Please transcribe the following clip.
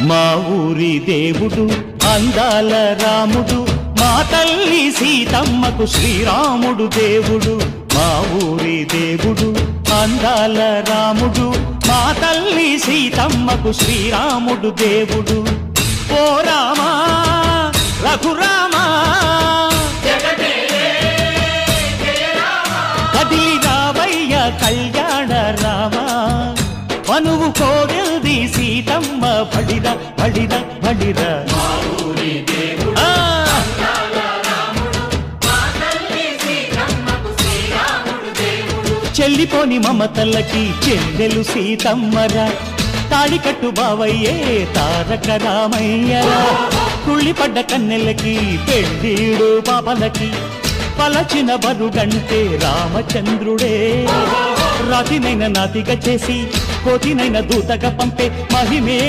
మా ఊరి దేవుడు అందాల రాముడు, మా తల్లి సీతమ్మకు శ్రీరాముడు దేవుడు. మా ఊరి దేవుడు అందాల రాముడు, మా తల్లి సీతమ్మకు శ్రీరాముడు దేవుడు. ఓ రామా రఘురామా కదిలి రావయ్య కళ్యాణ రామా, మనువు కోగెల్ది సీతమ్మ బడిర బడిర బడిర. చెల్లిపోని మమతల్లకి చెల్లెలు సీతమ్మరా, తాళికట్టు బావయ్యే తారక రామయ్యరా. తుళ్ళిపడ్డ కన్నెలకి పెళ్ళీడు పాపలకి పలచిన బరుగంటే రామచంద్రుడే. రాతినైన నాతిగా చేసి కోతినైన దూతగా పంపే మహిమే